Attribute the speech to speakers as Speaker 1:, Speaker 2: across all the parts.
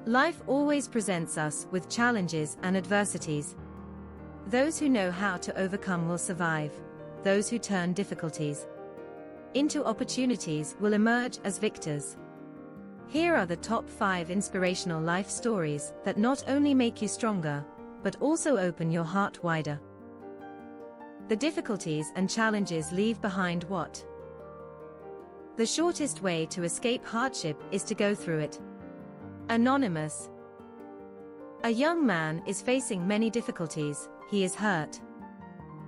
Speaker 1: Life always presents us with challenges and adversities. Those who know how to overcome will survive. Those who turn difficulties into opportunities will emerge as victors. Here are the top 5 inspirational life stories that not only make you stronger, but also open your heart wider. The difficulties and challenges leave behind what? The shortest way to escape hardship is to go through it. Anonymous. A young man is facing many difficulties. He is hurt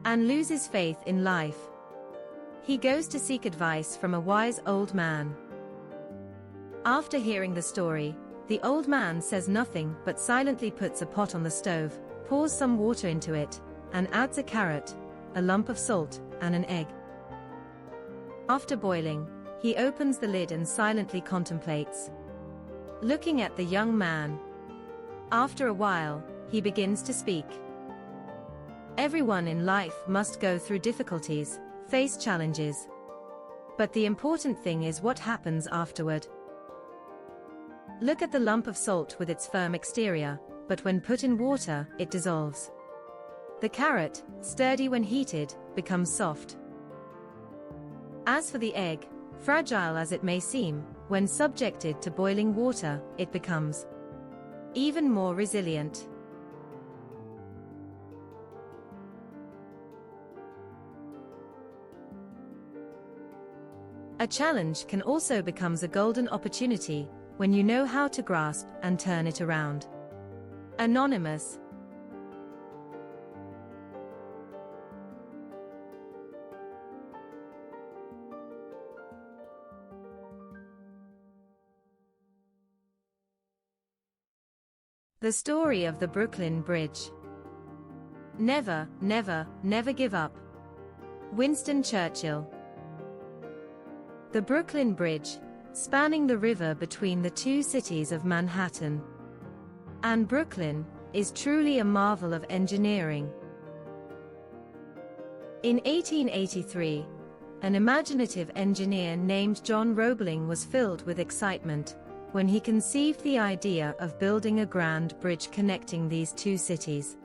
Speaker 1: and loses faith in life. He goes to seek advice from a wise old man. After hearing the story, the old man says nothing but silently puts a pot on the stove, pours some water into it, and adds a carrot, a lump of salt, and an egg. After boiling, he opens the lid and silently contemplates, looking at the young man. After a while, he begins to speak. Everyone in life must go through difficulties, face challenges. But the important thing is what happens afterward. Look at the lump of salt with its firm exterior, but when put in water, it dissolves. The carrot, sturdy when heated, becomes soft. As for the egg, fragile as it may seem, when subjected to boiling water, it becomes even more resilient. A challenge can also become a golden opportunity when you know how to grasp and turn it around. Anonymous. The story of the Brooklyn Bridge. Never, never, never give up. Winston Churchill. The Brooklyn Bridge, spanning the river between the two cities of Manhattan and Brooklyn, is truly a marvel of engineering. In 1883, an imaginative engineer named John Roebling was filled with excitement when he conceived the idea of building a grand bridge connecting these two cities.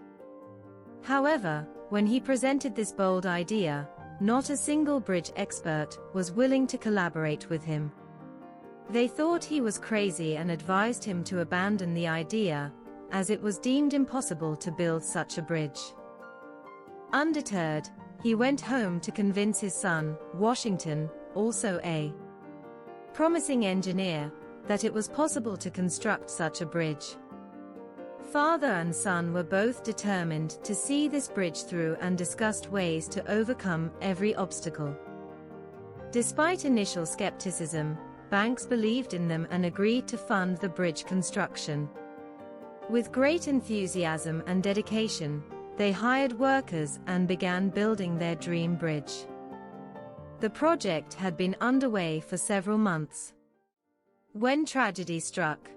Speaker 1: However, when he presented this bold idea, not a single bridge expert was willing to collaborate with him. They thought he was crazy and advised him to abandon the idea, as it was deemed impossible to build such a bridge. Undeterred, he went home to convince his son, Washington, also a promising engineer, that it was possible to construct such a bridge. Father and son were both determined to see this bridge through and discussed ways to overcome every obstacle. Despite initial skepticism, banks believed in them and agreed to fund the bridge construction. With great enthusiasm and dedication, they hired workers and began building their dream bridge. The project had been underway for several months when tragedy struck.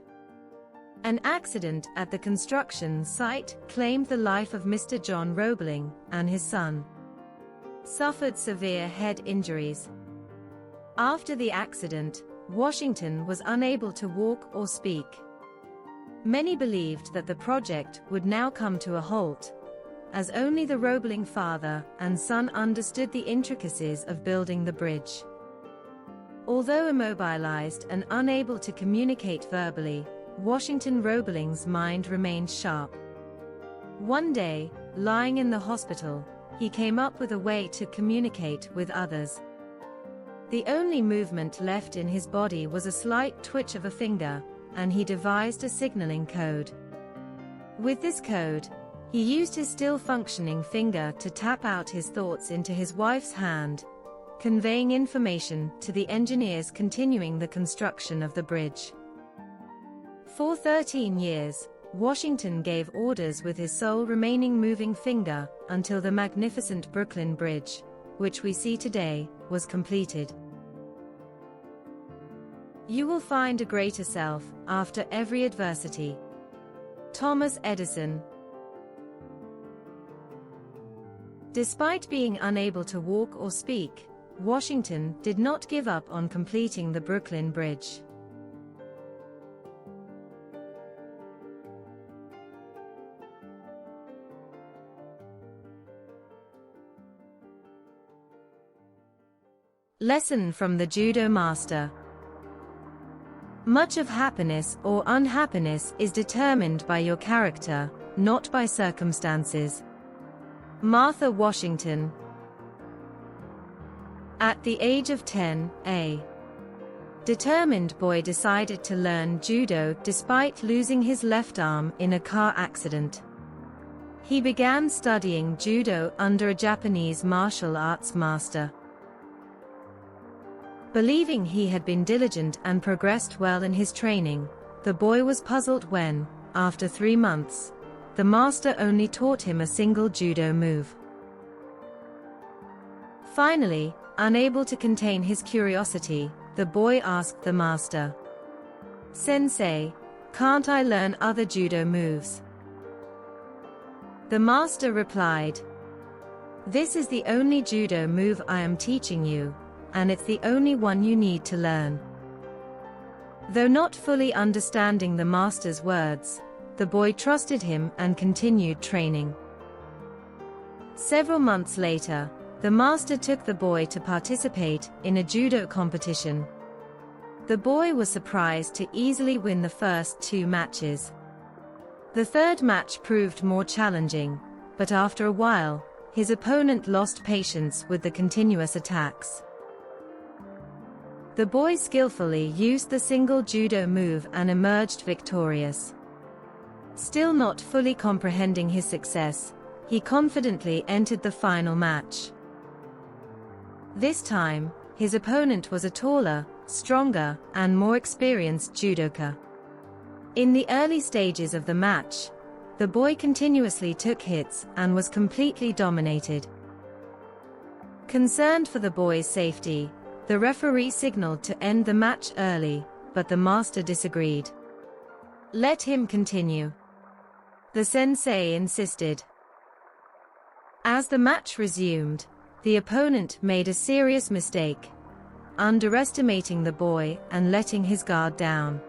Speaker 1: An accident at the construction site claimed the life of Mr. John Roebling, and his son suffered severe head injuries. After the accident, Washington was unable to walk or speak. Many believed that the project would now come to a halt, as only the Roebling father and son understood the intricacies of building the bridge. Although immobilized and unable to communicate verbally, Washington Roebling's mind remained sharp. One day, lying in the hospital, he came up with a way to communicate with others. The only movement left in his body was a slight twitch of a finger, and he devised a signaling code. With this code, he used his still functioning finger to tap out his thoughts into his wife's hand, conveying information to the engineers continuing the construction of the bridge. For 13 years, Washington gave orders with his sole remaining moving finger until the magnificent Brooklyn Bridge, which we see today, was completed. You will find a greater self after every adversity. Thomas Edison. Despite being unable to walk or speak, Washington did not give up on completing the Brooklyn Bridge. Lesson from the Judo Master. Much of happiness or unhappiness is determined by your character, not by circumstances. Martha Washington. At the age of 10, a determined boy decided to learn judo despite losing his left arm in a car accident. He began studying judo under a Japanese martial arts master. Believing he had been diligent and progressed well in his training, the boy was puzzled when, after 3 months, the master only taught him a single judo move. Finally, unable to contain his curiosity, the boy asked the master, "Sensei, can't I learn other judo moves?" The master replied, "This is the only judo move I am teaching you, and it's the only one you need to learn." Though not fully understanding the master's words, the boy trusted him and continued training. Several months later, the master took the boy to participate in a judo competition. The boy was surprised to easily win the first 2 matches. The third match proved more challenging, but after a while, his opponent lost patience with the continuous attacks. The boy skillfully used the single judo move and emerged victorious. Still not fully comprehending his success, he confidently entered the final match. This time, his opponent was a taller, stronger, and more experienced judoka. In the early stages of the match, the boy continuously took hits and was completely dominated. Concerned for the boy's safety, the referee signaled to end the match early, but the master disagreed. "Let him continue," the sensei insisted. As the match resumed, the opponent made a serious mistake, underestimating the boy and letting his guard down.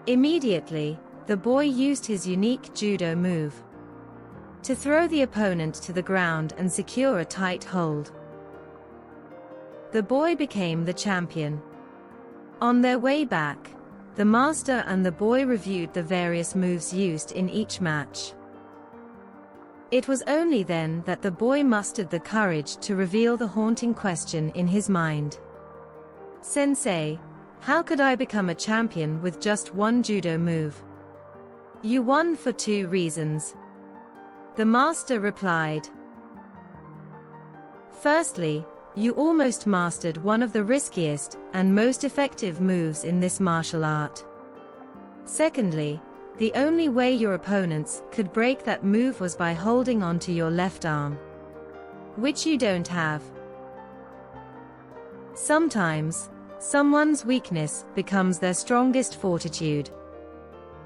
Speaker 1: Immediately, the boy used his unique judo move to throw the opponent to the ground and secure a tight hold. The boy became the champion. On their way back, the master and the boy reviewed the various moves used in each match. It was only then that the boy mustered the courage to reveal the haunting question in his mind. "Sensei, how could I become a champion with just one judo move?" "You won for 2 reasons," the master replied. "Firstly, you almost mastered one of the riskiest and most effective moves in this martial art. Secondly, the only way your opponents could break that move was by holding onto your left arm, which you don't have. Sometimes, someone's weakness becomes their strongest fortitude.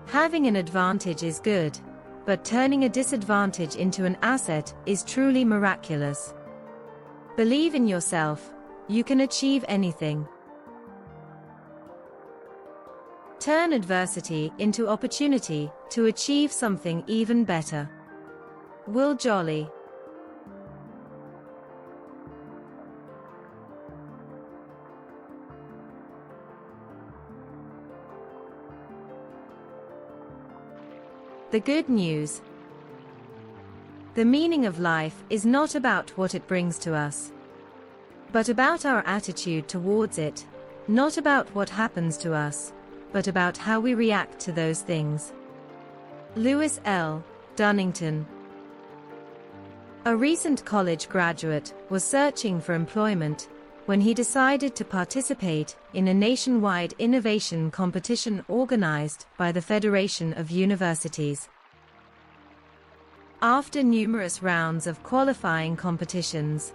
Speaker 1: Having an advantage is good, but turning a disadvantage into an asset is truly miraculous. Believe in yourself, you can achieve anything. Turn adversity into opportunity to achieve something even better. Will Jolly. The good news. The meaning of life is not about what it brings to us, but about our attitude towards it, not about what happens to us, but about how we react to those things. Lewis L. Dunnington. A recent college graduate was searching for employment when he decided to participate in a nationwide innovation competition organized by the Federation of Universities. After numerous rounds of qualifying competitions,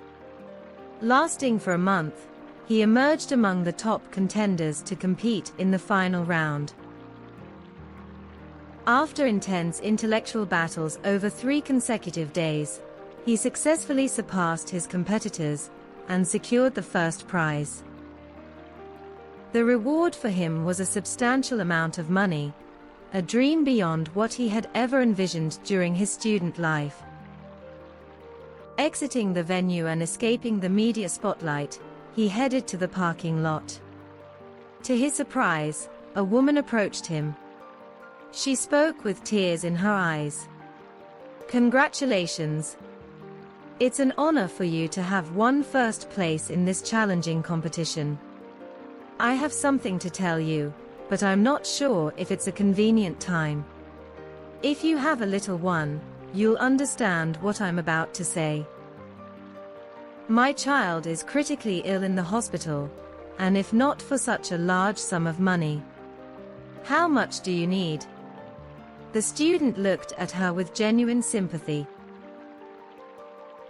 Speaker 1: lasting for a month, he emerged among the top contenders to compete in the final round. After intense intellectual battles over 3 consecutive days, he successfully surpassed his competitors and secured the first prize. The reward for him was a substantial amount of money, a dream beyond what he had ever envisioned during his student life. Exiting the venue and escaping the media spotlight, he headed to the parking lot. To his surprise, a woman approached him. She spoke with tears in her eyes. "Congratulations. It's an honor for you to have won first place in this challenging competition. I have something to tell you, but I'm not sure if it's a convenient time. If you have a little one, you'll understand what I'm about to say. My child is critically ill in the hospital, and if not for such a large sum of money. How much do you need?" The student looked at her with genuine sympathy.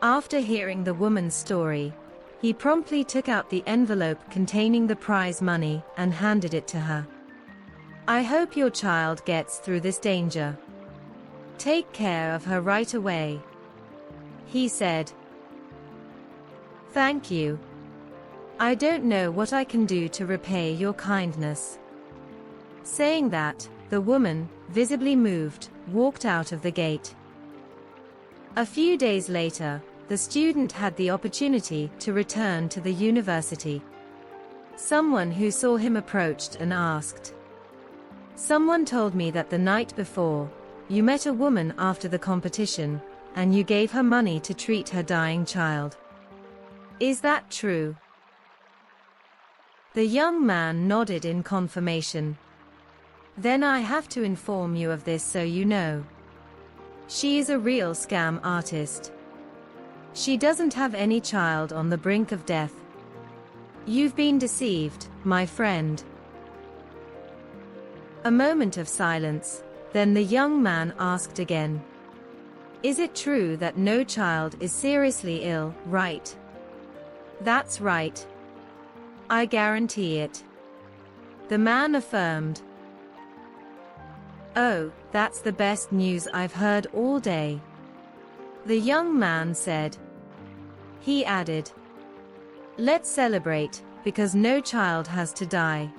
Speaker 1: After hearing the woman's story, he promptly took out the envelope containing the prize money and handed it to her. "I hope your child gets through this danger. Take care of her right away," he said. "Thank you. I don't know what I can do to repay your kindness." Saying that, the woman, visibly moved, walked out of the gate. A few days later, the student had the opportunity to return to the university. Someone who saw him approached and asked, "Someone told me that the night before, you met a woman after the competition, and you gave her money to treat her dying child. Is that true?" The young man nodded in confirmation. "Then I have to inform you of this so you know. She is a real scam artist. She doesn't have any child on the brink of death. You've been deceived, my friend." A moment of silence, then the young man asked again, "Is it true that no child is seriously ill, right?" "That's right. I guarantee it," the man affirmed. "Oh, that's the best news I've heard all day," the young man said. He added, "Let's celebrate, because no child has to die."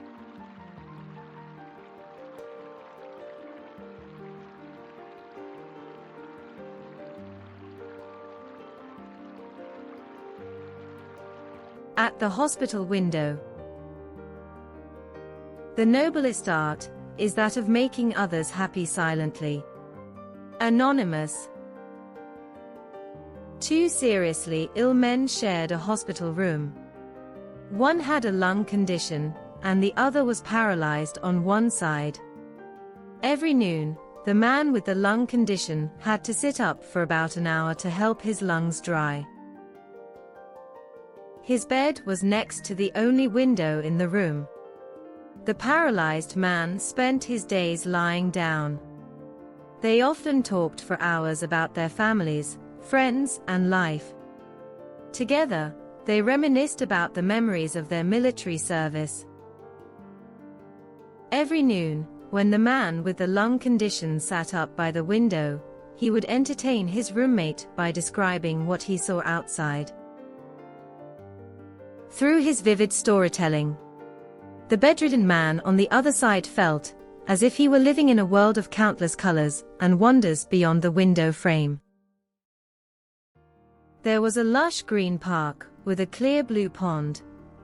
Speaker 1: At the hospital window. The noblest art is that of making others happy silently. Anonymous. Two seriously ill men shared a hospital room. One had a lung condition, and the other was paralyzed on one side. Every noon, the man with the lung condition had to sit up for about an hour to help his lungs dry. His bed was next to the only window in the room. The paralyzed man spent his days lying down. They often talked for hours about their families, friends, and life. Together, they reminisced about the memories of their military service. Every noon, when the man with the lung condition sat up by the window, he would entertain his roommate by describing what he saw outside. Through his vivid storytelling, the bedridden man on the other side felt as if he were living in a world of countless colors and wonders beyond the window frame. There was a lush green park, with a clear blue pond,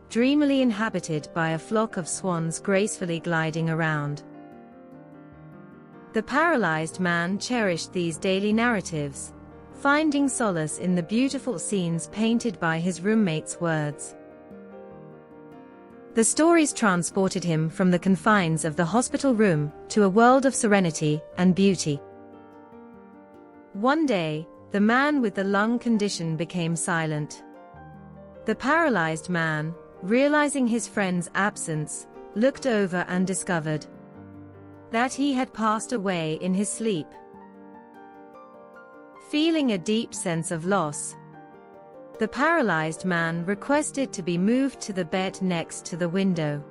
Speaker 1: dreamily inhabited by a flock of swans gracefully gliding around. The paralyzed man cherished these daily narratives, finding solace in the beautiful scenes painted by his roommate's words. The stories transported him from the confines of the hospital room to a world of serenity and beauty. One day, the man with the lung condition became silent. The paralyzed man, realizing his friend's absence, looked over and discovered that he had passed away in his sleep. Feeling a deep sense of loss, the paralyzed man requested to be moved to the bed next to the window.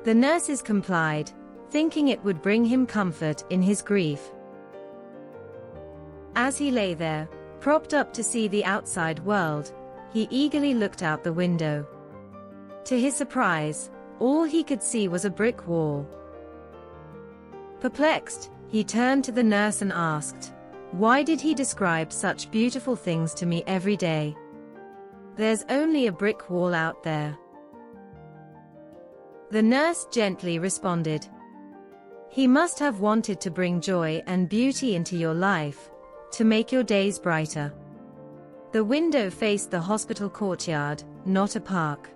Speaker 1: The nurses complied, thinking it would bring him comfort in his grief. As he lay there, propped up to see the outside world, he eagerly looked out the window. To his surprise, all he could see was a brick wall. Perplexed, he turned to the nurse and asked, "Why did he describe such beautiful things to me every day?" There's only a brick wall out there." The nurse gently responded, "He must have wanted to bring joy and beauty into your life, to make your days brighter." The window faced the hospital courtyard, not a park.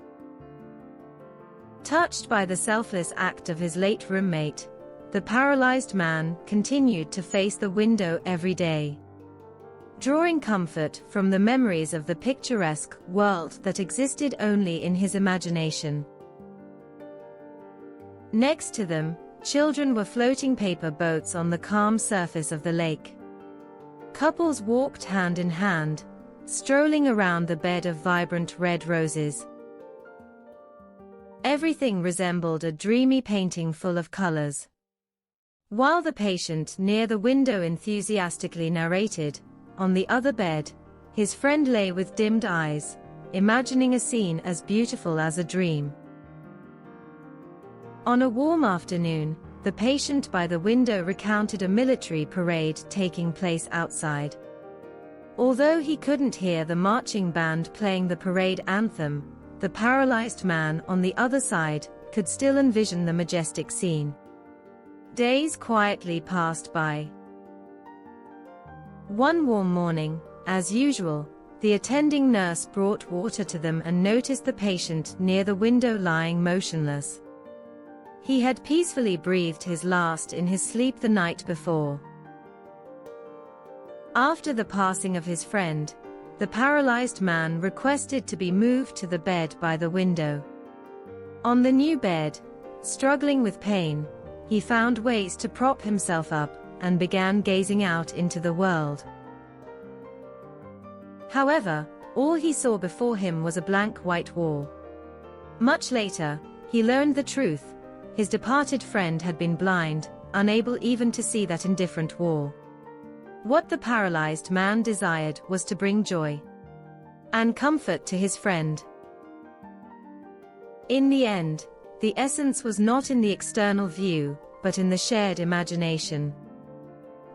Speaker 1: Touched by the selfless act of his late roommate, the paralyzed man continued to face the window every day, drawing comfort from the memories of the picturesque world that existed only in his imagination. Next to them, children were floating paper boats on the calm surface of the lake. Couples walked hand in hand, strolling around the bed of vibrant red roses. Everything resembled a dreamy painting full of colors. While the patient near the window enthusiastically narrated, on the other bed, his friend lay with dimmed eyes, imagining a scene as beautiful as a dream. On a warm afternoon, the patient by the window recounted a military parade taking place outside. Although he couldn't hear the marching band playing the parade anthem, the paralyzed man on the other side could still envision the majestic scene. Days quietly passed by. One warm morning, as usual, the attending nurse brought water to them and noticed the patient near the window lying motionless. He had peacefully breathed his last in his sleep the night before. After the passing of his friend, the paralyzed man requested to be moved to the bed by the window. On the new bed, struggling with pain, he found ways to prop himself up and began gazing out into the world. However, all he saw before him was a blank white wall. Much later, he learned the truth. His departed friend had been blind, unable even to see that indifferent wall. What the paralyzed man desired was to bring joy and comfort to his friend. In the end, the essence was not in the external view, but in the shared imagination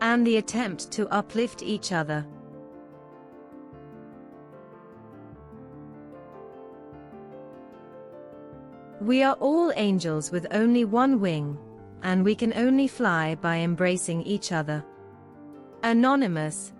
Speaker 1: and the attempt to uplift each other. We are all angels with only one wing, and we can only fly by embracing each other. Anonymous,